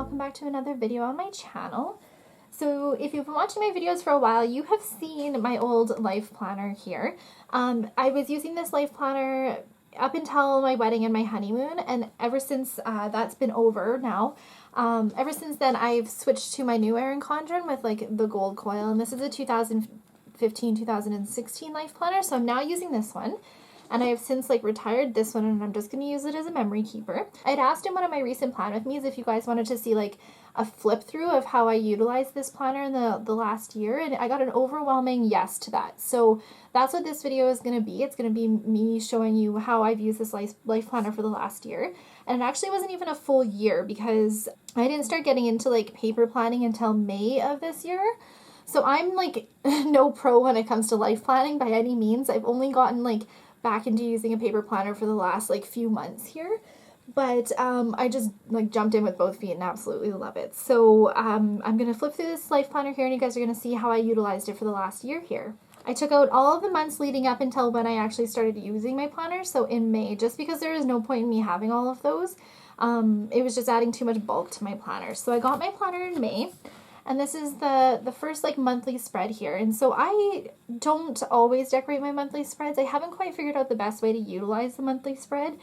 welcome back to another video on my channel. So if you've been watching my videos for a while, you have seen my old life planner here. I was using this life planner up until my wedding and my honeymoon, and ever since that's been over now, ever since then I've switched to my new Erin Condren with like the gold coil, and this is a 2015-2016 life planner, so I'm now using this one. And I have since retired this one, and I'm just going to use it as a memory keeper. I'd asked in one of my recent plan with me's if you guys wanted to see a flip through of how I utilized this planner in the last year, and I got an overwhelming yes to that. So that's what this video is going to be. It's going to be me showing you how I've used this life planner for the last year. And it actually wasn't even a full year because I didn't start getting into paper planning until May of this year. So I'm no pro when it comes to life planning by any means. I've only gotten back into using a paper planner for the last few months here, but I just jumped in with both feet and absolutely love it. So I'm gonna flip through this life planner here, and you guys are gonna see how I utilized it for the last year here. I took out all of the months leading up until when I actually started using my planner, so in May, just because there is no point in me having all of those. It was just adding too much bulk to my planner. So I got my planner in May. And this is the first monthly spread here. And so I don't always decorate my monthly spreads. I haven't quite figured out the best way to utilize the monthly spread.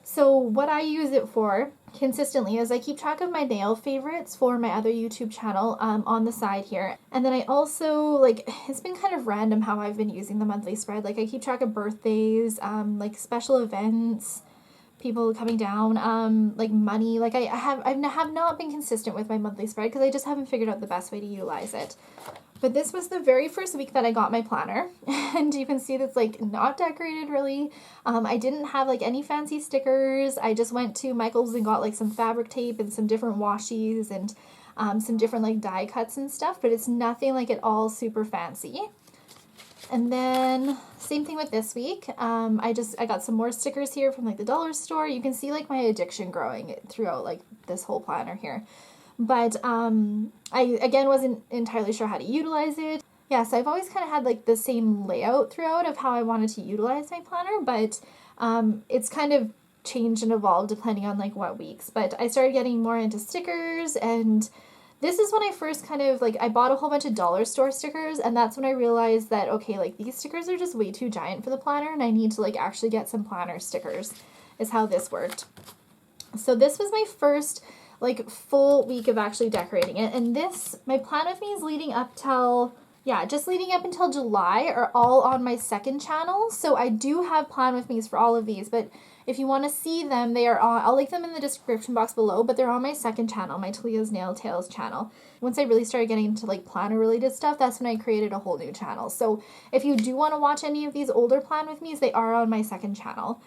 So what I use it for consistently is I keep track of my nail favorites for my other YouTube channel on the side here. And then I also, it's been kind of random how I've been using the monthly spread. I keep track of birthdays, special events, people coming down, money. I have not been consistent with my monthly spread because I just haven't figured out the best way to utilize it. But this was the very first week that I got my planner, and you can see that's not decorated really. I didn't have any fancy stickers. I just went to Michael's and got some fabric tape and some different washies and some different die cuts and stuff, but it's nothing at all super fancy. And then same thing with this week. I got some more stickers here from the dollar store. You can see my addiction growing throughout this whole planner here. But I again wasn't entirely sure how to utilize it. Yeah, so I've always kind of had the same layout throughout of how I wanted to utilize my planner, but it's kind of changed and evolved depending on what weeks. But I started getting more into stickers, and this is when I first kind of, I bought a whole bunch of dollar store stickers, and that's when I realized that, okay, these stickers are just way too giant for the planner, and I need to, actually get some planner stickers, is how this worked. So this was my first, full week of actually decorating it, and my plan with me is leading up till, just leading up until July are all on my second channel, so I do have plan with me's for all of these, but if you want to see them, they are on, I'll link them in the description box below, but they're on my second channel, my Talia's Nail Tales channel. Once I really started getting into planner related stuff, that's when I created a whole new channel. So if you do want to watch any of these older plan with me's, they are on my second channel.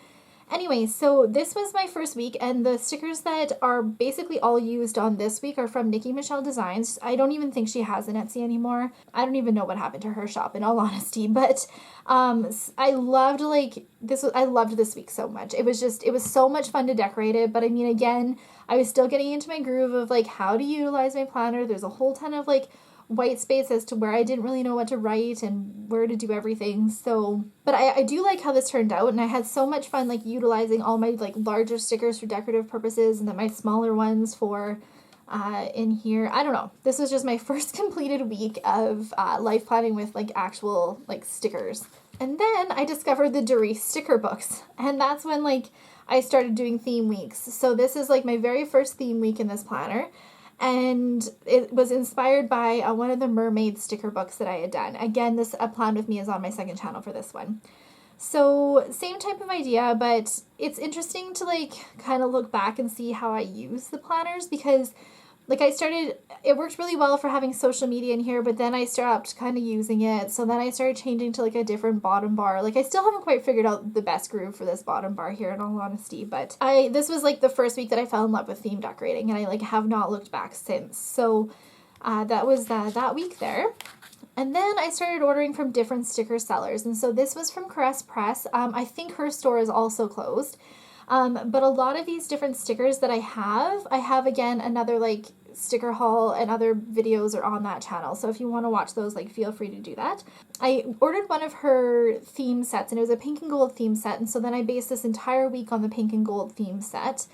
Anyway, so this was my first week, and the stickers that are basically all used on this week are from Nikki Michelle Designs. I don't even think she has an Etsy anymore. I don't even know what happened to her shop, in all honesty, but I loved I loved this week so much. It was so much fun to decorate it, but I mean, again, I was still getting into my groove of how to utilize my planner. There's a whole ton of white space as to where I didn't really know what to write and where to do everything. So, but I do like how this turned out, and I had so much fun utilizing all my larger stickers for decorative purposes, and then my smaller ones for in here. I don't know. This was just my first completed week of life planning with actual stickers. And then I discovered the Doris sticker books, and that's when I started doing theme weeks. So this is my very first theme week in this planner. And it was inspired by one of the mermaid sticker books that I had done. Again, this plan with me is on my second channel for this one. So same type of idea, but it's interesting to kind of look back and see how I use the planners, because it worked really well for having social media in here, but then I stopped kind of using it. So then I started changing to a different bottom bar. I still haven't quite figured out the best groove for this bottom bar here, in all honesty, but this was the first week that I fell in love with theme decorating, and I have not looked back since. So that was that week there. And then I started ordering from different sticker sellers, and so this was from Caress Press. I think her store is also closed. But a lot of these different stickers that I have again another sticker haul, and other videos are on that channel. So if you want to watch those, feel free to do that. I ordered one of her theme sets, and it was a pink and gold theme set, and so then I based this entire week on the pink and gold theme set.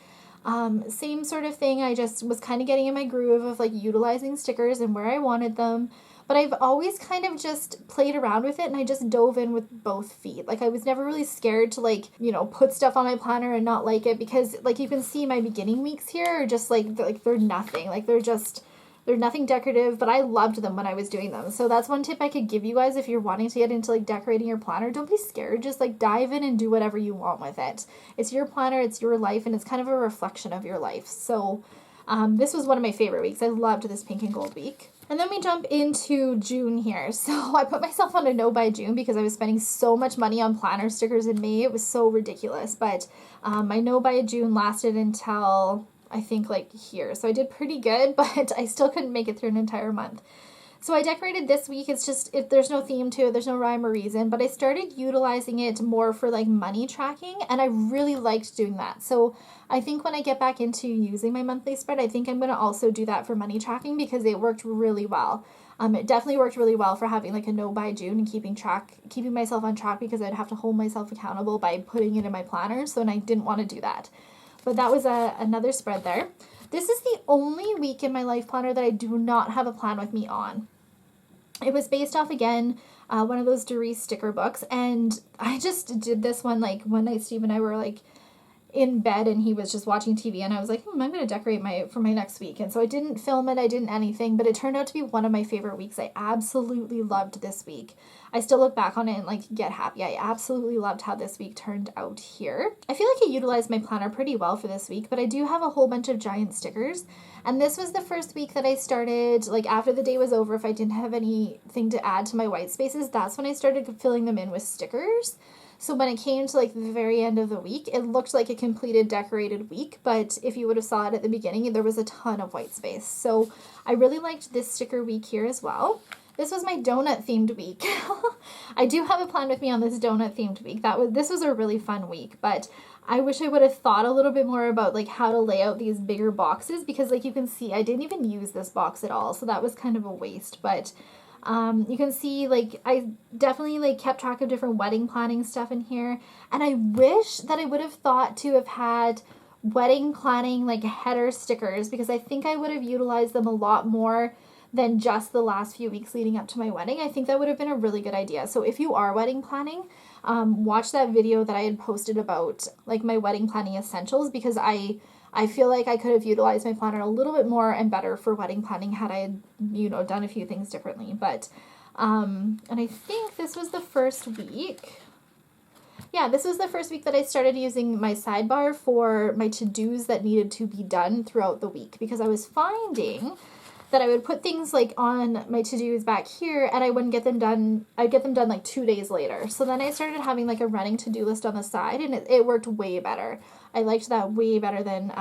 Same sort of thing. I just was kind of getting in my groove of like utilizing stickers and where I wanted them. But I've always kind of just played around with it, and I just dove in with both feet. Like I was never really scared to like, you know, put stuff on my planner and not like it, because like you can see my beginning weeks here are just like they're nothing. Like they're nothing decorative, but I loved them when I was doing them. So that's one tip I could give you guys if you're wanting to get into like decorating your planner. Don't be scared. Just like dive in and do whatever you want with it. It's your planner, it's your life, and it's kind of a reflection of your life. So this was one of my favorite weeks. I loved this pink and gold week. And then we jump into June here. So I put myself on a no by June because I was spending so much money on planner stickers in May. It was so ridiculous. But my no by June lasted until I think like here. So I did pretty good, but I still couldn't make it through an entire month. So I decorated this week. It's just, there's no theme to it, there's no rhyme or reason, but I started utilizing it more for like money tracking, and I really liked doing that. So I think when I get back into using my monthly spread, I think I'm going to also do that for money tracking because it worked really well. It definitely worked really well for having like a no by June and keeping myself on track, because I'd have to hold myself accountable by putting it in my planner. So, and I didn't want to do that. But that was another spread there. This is the only week in my life planner that I do not have a plan with me on. It was based off, again, one of those Doris sticker books, and I just did this one, like, one night Steve and I were, like, in bed, and he was just watching TV, and I was like, I'm going to decorate for my next week, and so I didn't film it, I didn't anything, but it turned out to be one of my favorite weeks. I absolutely loved this week. I still look back on it and, like, get happy. I absolutely loved how this week turned out here. I feel like I utilized my planner pretty well for this week, but I do have a whole bunch of giant stickers, and this was the first week that I started, like, after the day was over, if I didn't have anything to add to my white spaces, that's when I started filling them in with stickers. So when it came to like the very end of the week, it looked like a completed decorated week, but if you would have saw it at the beginning, there was a ton of white space. So I really liked this sticker week here as well. This was my donut themed week. I do have a plan with me on this donut themed week. This was a really fun week, but I wish I would have thought a little bit more about like how to lay out these bigger boxes, because like you can see, I didn't even use this box at all. So that was kind of a waste, but you can see, like, I definitely, like, kept track of different wedding planning stuff in here, and I wish that I would have thought to have had wedding planning, like, header stickers, because I think I would have utilized them a lot more than just the last few weeks leading up to my wedding. I think that would have been a really good idea. So if you are wedding planning, watch that video that I had posted about, like, my wedding planning essentials, because I feel like I could have utilized my planner a little bit more and better for wedding planning had I, done a few things differently. But, and I think this was the first week. Yeah, this was the first week that I started using my sidebar for my to-dos that needed to be done throughout the week, because I was finding that I would put things like on my to-dos back here and I wouldn't get them done. I'd get them done like 2 days later. So then I started having like a running to-do list on the side, and it worked way better. I liked that way better than,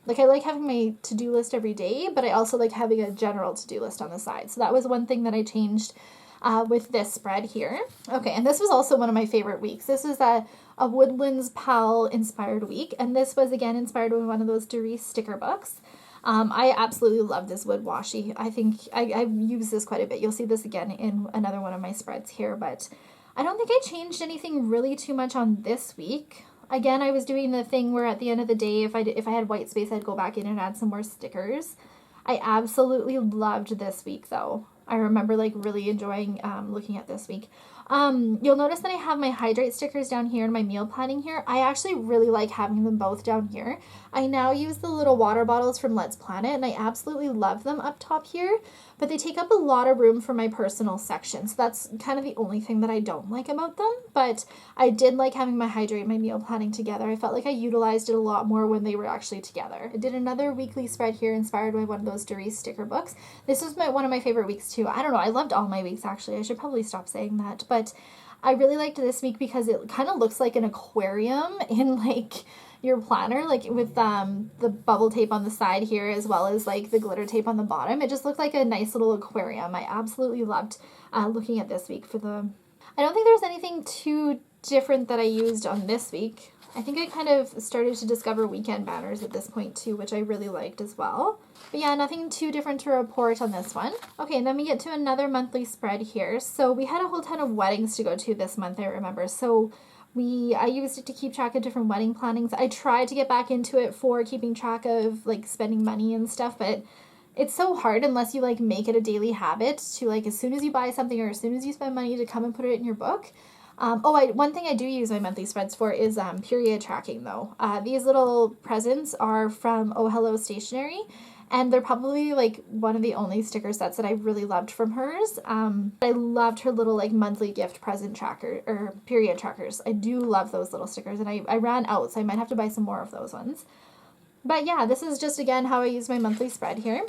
like I like having my to-do list every day, but I also like having a general to-do list on the side. So that was one thing that I changed with this spread here. Okay, and this was also one of my favorite weeks. This is a Woodlands Pal inspired week, and this was again inspired by one of those Doris sticker books. I absolutely love this wood washi. I think I've used this quite a bit. You'll see this again in another one of my spreads here, but I don't think I changed anything really too much on this week. Again, I was doing the thing where at the end of the day, if I had white space, I'd go back in and add some more stickers. I absolutely loved this week though. I remember like really enjoying looking at this week. You'll notice that I have my hydrate stickers down here and my meal planning here. I actually really like having them both down here. I now use the little water bottles from Let's Planet, and I absolutely love them up top here, but they take up a lot of room for my personal section. So that's kind of the only thing that I don't like about them, but I did like having my hydrate and my meal planning together. I felt like I utilized it a lot more when they were actually together. I did another weekly spread here inspired by one of those Doris sticker books. This was one of my favorite weeks too. I don't know, I loved all my weeks actually. I should probably stop saying that, but I really liked this week because it kind of looks like an aquarium in like your planner, like with the bubble tape on the side here as well as like the glitter tape on the bottom. It just looked like a nice little aquarium. I absolutely loved looking at this week for the... I don't think there's anything too different that I used on this week. I think I kind of started to discover weekend banners at this point too, which I really liked as well. But yeah, nothing too different to report on this one. Okay, and then we get to another monthly spread here. So we had a whole ton of weddings to go to this month, I remember. So I used it to keep track of different wedding plannings. I tried to get back into it for keeping track of like spending money and stuff, but it's so hard unless you like make it a daily habit to like as soon as you buy something or as soon as you spend money to come and put it in your book. One thing I do use my monthly spreads for is period tracking though. These little presents are from Oh Hello Stationery, and they're probably like one of the only sticker sets that I really loved from hers. I loved her little like monthly gift present tracker or period trackers. I do love those little stickers, and I ran out, so I might have to buy some more of those ones. But yeah, this is just again how I use my monthly spread here.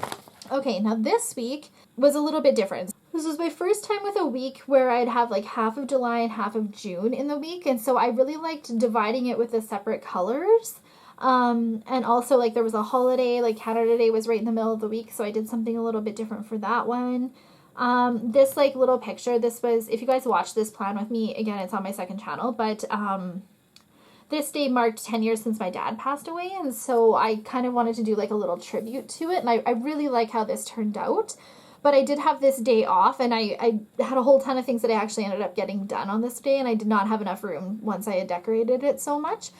Okay, now this week was a little bit different. This was my first time with a week where I'd have like half of July and half of June in the week, and so I really liked dividing it with the separate colors. And also like there was a holiday, like Canada Day was right in the middle of the week, so I did something a little bit different for that one. This like little picture, this was, if you guys watch this plan with me, again, it's on my second channel, but this day marked 10 years since my dad passed away, and so I kind of wanted to do like a little tribute to it, and I really like how this turned out. But I did have this day off, and I had a whole ton of things that I actually ended up getting done on this day, and I did not have enough room once I had decorated it so much.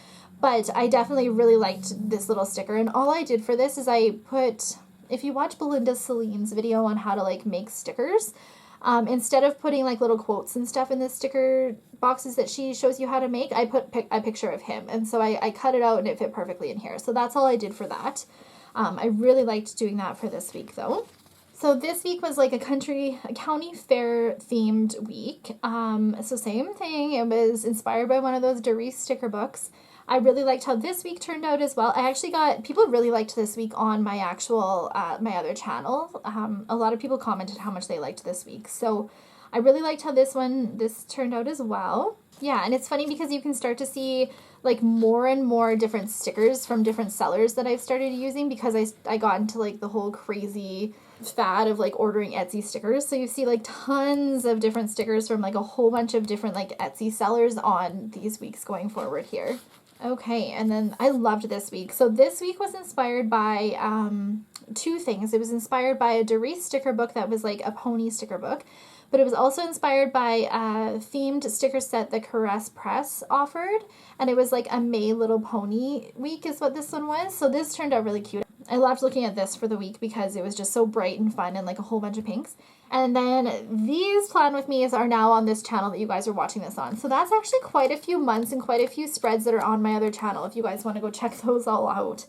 But I definitely really liked this little sticker, and all I did for this is I put, if you watch Belinda Celine's video on how to like make stickers, instead of putting like little quotes and stuff in the sticker boxes that she shows you how to make, I put a picture of him, and so I cut it out and it fit perfectly in here. So that's all I did for that. I really liked doing that for this week though. So this week was like a county fair themed week. So same thing, it was inspired by one of those Doris sticker books. I really liked how this week turned out as well. I actually people really liked this week on my actual, my other channel. A lot of people commented how much they liked this week. So I really liked how this turned out as well. Yeah, and it's funny because you can start to see like more and more different stickers from different sellers that I've started using because I got into like the whole crazy fad of like ordering Etsy stickers. So you see like tons of different stickers from like a whole bunch of different like Etsy sellers on these weeks going forward here. Okay, and then I loved this week. So this week was inspired by two things. It was inspired by a Doris sticker book that was like a pony sticker book, but it was also inspired by a themed sticker set that Caress Press offered, and it was like a May Little Pony week is what this one was. So this turned out really cute. I loved looking at this for the week because it was just so bright and fun and like a whole bunch of pinks. And then these Plan With Me's are now on this channel that you guys are watching this on. So that's actually quite a few months and quite a few spreads that are on my other channel if you guys want to go check those all out.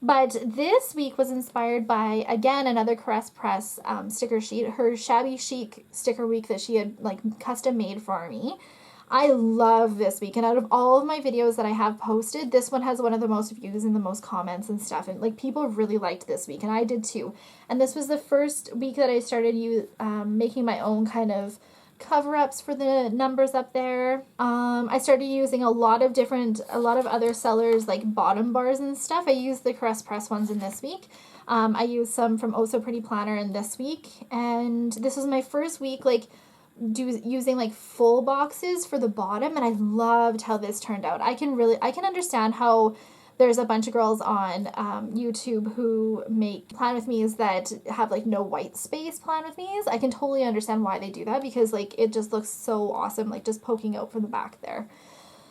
But this week was inspired by, again, another Caress Press sticker sheet, her Shabby Chic sticker week that she had like custom made for me. I love this week, and out of all of my videos that I have posted, this one has one of the most views and the most comments and stuff, and like people really liked this week, and I did too. And this was the first week that I started making my own kind of cover-ups for the numbers up there. I started using a lot of other sellers like bottom bars and stuff. I used the Caress Press ones in this week. I used some from Oh So Pretty Planner in this week, and this was my first week like using like full boxes for the bottom, and I loved how this turned out. I can understand how there's a bunch of girls on YouTube who make Plan With Me's that have like no white space Plan With Me's. I can totally understand why they do that because like it just looks so awesome, like just poking out from the back there.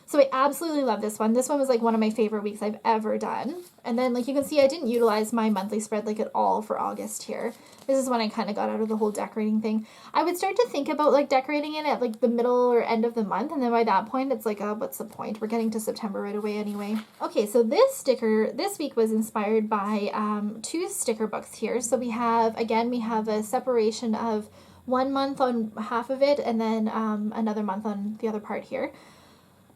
So I absolutely love this one. This one was like one of my favorite weeks I've ever done. And then like you can see I didn't utilize my monthly spread like at all for August here. This is when I kind of got out of the whole decorating thing. I would start to think about like decorating it at like the middle or end of the month, and then by that point it's like, oh, what's the point? We're getting to September right away anyway. Okay, so this week was inspired by two sticker books here. So we have a separation of 1 month on half of it and then another month on the other part here.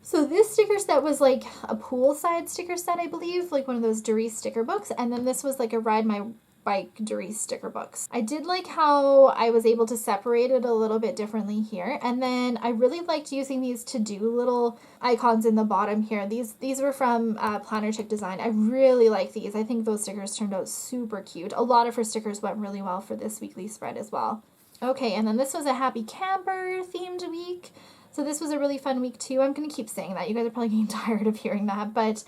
So this sticker set was like a poolside sticker set, I believe, like one of those Doris sticker books. And then this was like a Ride My Bike Doris sticker books. I did like how I was able to separate it a little bit differently here. And then I really liked using these to-do little icons in the bottom here. These were from Planner Chick Design. I really like these. I think those stickers turned out super cute. A lot of her stickers went really well for this weekly spread as well. Okay, and then this was a Happy Camper themed week. So this was a really fun week too. I'm going to keep saying that. You guys are probably getting tired of hearing that, but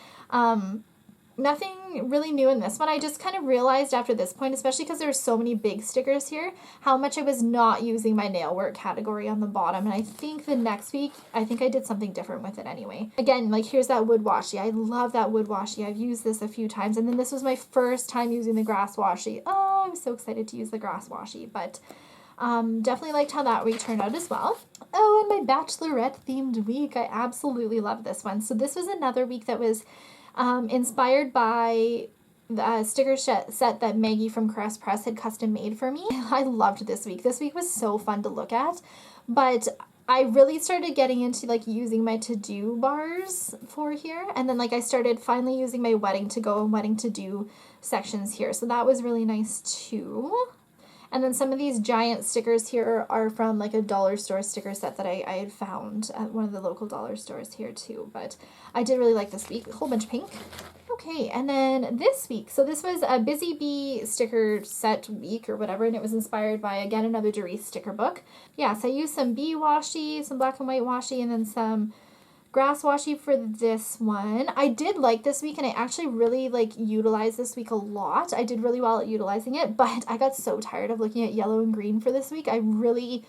nothing nothing really new in this one. I just kind of realized after this point, especially because there's so many big stickers here, how much I was not using my nail work category on the bottom. And I think the next week, I think I did something different with it anyway. Again, like here's that wood washi. I love that wood washi. I've used this a few times. And then this was my first time using the grass washi. Oh, I'm so excited to use the grass washi. But definitely liked how that week turned out as well. Oh, and my bachelorette themed week. I absolutely love this one. So this was another week that was inspired by the sticker set that Maggie from Caress Press had custom made for me. I loved this week. This week was so fun to look at, but I really started getting into like using my to-do bars for here. And then like I started finally using my wedding to go and wedding to do sections here. So that was really nice too. And then some of these giant stickers here are from like a dollar store sticker set that I had found at one of the local dollar stores here too. But I did really like this week. A whole bunch of pink. Okay, and then this week. So this was a Busy Bee sticker set week or whatever, and it was inspired by, again, another Doris sticker book. Yeah, so I used some bee washi, some black and white washi, and then some grass washi for this one. I did like this week, and I actually really like utilized this week a lot. I did really well at utilizing it, but I got so tired of looking at yellow and green for this week. I really,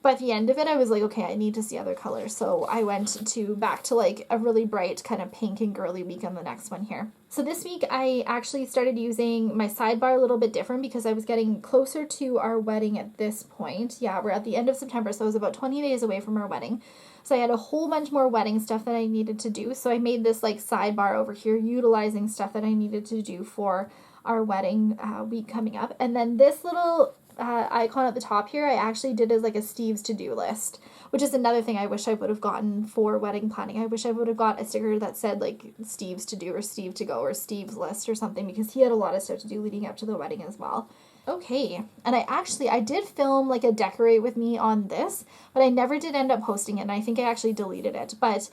by the end of it, I was like, okay, I need to see other colors. So I went back to like a really bright kind of pink and girly week on the next one here. So this week I actually started using my sidebar a little bit different because I was getting closer to our wedding at this point. Yeah, we're at the end of September, so I was about 20 days away from our wedding. So I had a whole bunch more wedding stuff that I needed to do. So I made this like sidebar over here utilizing stuff that I needed to do for our wedding week coming up. And then this little icon at the top here, I actually did as like a Steve's to-do list, which is another thing I wish I would have gotten for wedding planning. I wish I would have got a sticker that said like Steve's to do or Steve to go or Steve's list or something, because he had a lot of stuff to do leading up to the wedding as well. Okay, and I did film like a decorate with me on this, but I never did end up posting it, and I think I actually deleted it. But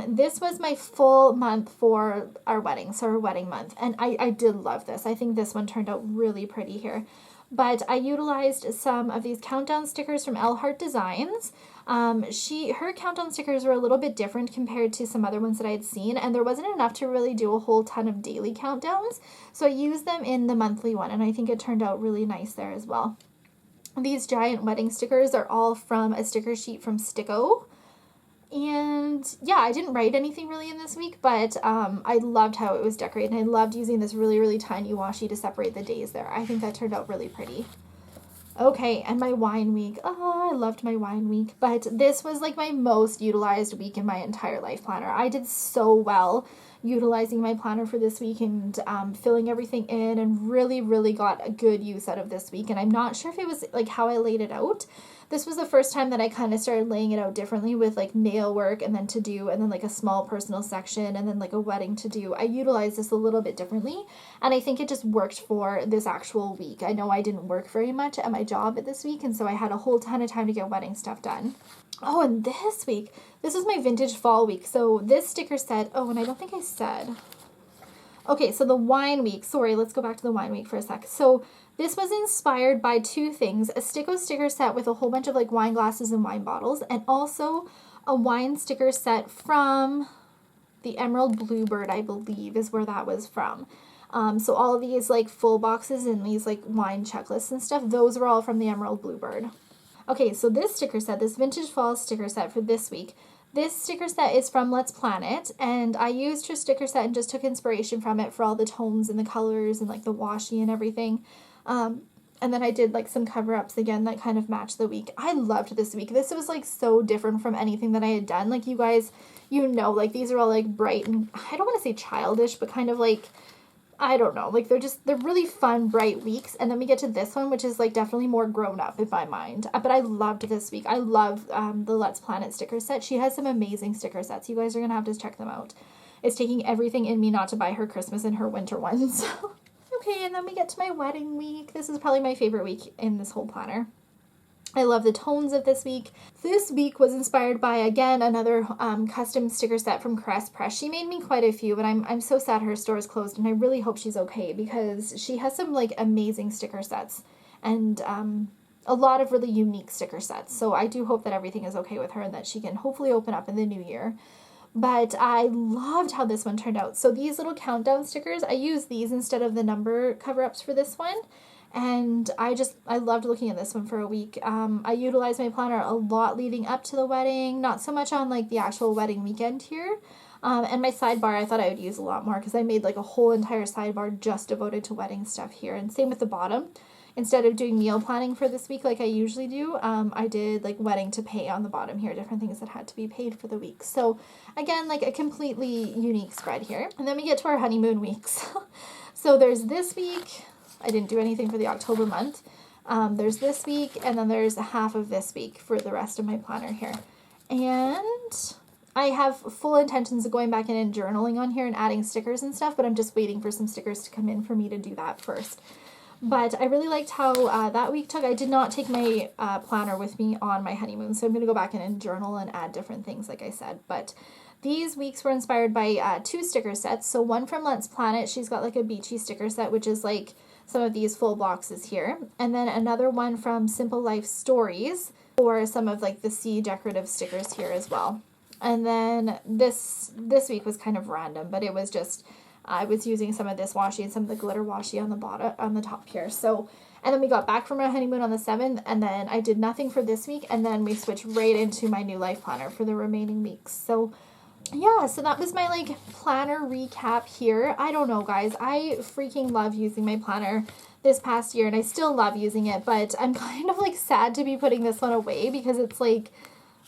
this was my full month for our wedding, so our wedding month, and I did love this. I think this one turned out really pretty here. But I utilized some of these countdown stickers from Elhart Designs. Her countdown stickers were a little bit different compared to some other ones that I had seen, and there wasn't enough to really do a whole ton of daily countdowns, so I used them in the monthly one, and I think it turned out really nice there as well. These giant wedding stickers are all from a sticker sheet from Sticko. And yeah, I didn't write anything really in this week, but I loved how it was decorated, and I loved using this really, really tiny washi to separate the days there. I think that turned out really pretty. Okay, and my wine week. Oh, I loved my wine week, but this was like my most utilized week in my entire life planner. I did so well utilizing my planner for this week and filling everything in, and really, really got a good use out of this week. And I'm not sure if it was like how I laid it out. This was the first time that I kind of started laying it out differently with like nail work and then to do, and then like a small personal section, and then like a wedding to do. I utilized this a little bit differently, and I think it just worked for this actual week. I know I didn't work very much at my job this week, and so I had a whole ton of time to get wedding stuff done. Oh, and this week, this is my vintage fall week. So this sticker set, oh, and I don't think I said. Okay, so the wine week, sorry, let's go back to the wine week for a sec. So this was inspired by two things: a Sticko sticker set with a whole bunch of like wine glasses and wine bottles, and also a wine sticker set from the Emerald Bluebird, I believe is where that was from. So all of these like full boxes and these like wine checklists and stuff, those were all from the Emerald Bluebird. Okay, so this sticker set, this vintage fall sticker set for this week, this sticker set is from Let's Plan It, and I used her sticker set and just took inspiration from it for all the tones and the colors and like the washi and everything. And then I did like some cover-ups again that kind of matched the week. I loved this week. This was like so different from anything that I had done. Like you guys, you know, like these are all like bright and I don't want to say childish, but kind of like, I don't know, like they're really fun, bright weeks. And then we get to this one, which is like definitely more grown up in my mind. But I loved this week. I love the Let's Plan It sticker set. She has some amazing sticker sets. You guys are going to have to check them out. It's taking everything in me not to buy her Christmas and her winter ones. Okay, and then we get to my wedding week. This is probably my favorite week in this whole planner. I love the tones of this week. This week was inspired by, again, another custom sticker set from Caress Press. She made me quite a few, but I'm so sad her store is closed, and I really hope she's okay because she has some like amazing sticker sets and a lot of really unique sticker sets. So I do hope that everything is okay with her and that she can hopefully open up in the new year. but I loved how this one turned out. So these little countdown stickers, I use these instead of the number cover-ups for this one. And I loved looking at this one for a week. I utilized my planner a lot leading up to the wedding, not so much on like the actual wedding weekend here. And my sidebar, I thought I would use a lot more because I made like a whole entire sidebar just devoted to wedding stuff here. And same with the bottom. Instead of doing meal planning for this week like I usually do, I did like wedding to pay on the bottom here, different things that had to be paid for the week. So again, like a completely unique spread here. And then we get to our honeymoon weeks. So there's this week. I didn't do anything for the October month. There's this week, and then there's half of this week for the rest of my planner here. And I have full intentions of going back in and journaling on here and adding stickers and stuff, but I'm just waiting for some stickers to come in for me to do that first. But I really liked how that week took. I did not take my planner with me on my honeymoon, so I'm going to go back in and journal and add different things, like I said. But these weeks were inspired by 2 sticker sets. So one from Let's Planet. She's got like a beachy sticker set, which is like some of these full boxes here. And then another one from Simple Life Stories for some of like the sea decorative stickers here as well. And then this week was kind of random, but it was just I was using some of this washi and some of the glitter washi on the bottom, on the top here. So, and then we got back from our honeymoon on the 7th, and then I did nothing for this week, and then we switched right into my new life planner for the remaining weeks. So yeah, so that was my like planner recap here. I don't know, guys. I freaking love using my planner this past year, and I still love using it, but I'm kind of like sad to be putting this one away because it's like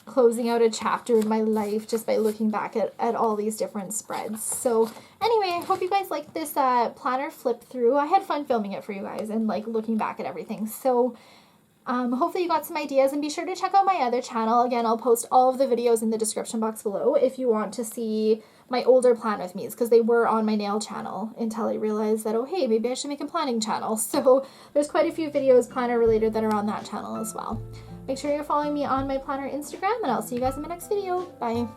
closing out a chapter in my life just by looking back at all these different spreads. So anyway, I hope you guys liked this planner flip through. I had fun filming it for you guys and like looking back at everything. So hopefully you got some ideas, and be sure to check out my other channel. Again, I'll post all of the videos in the description box below if you want to see my older plan with me's, because they were on my nail channel until I realized that, oh hey, maybe I should make a planning channel. So there's quite a few videos planner related that are on that channel as well. Make sure you're following me on my planner Instagram, and I'll see you guys in my next video. Bye.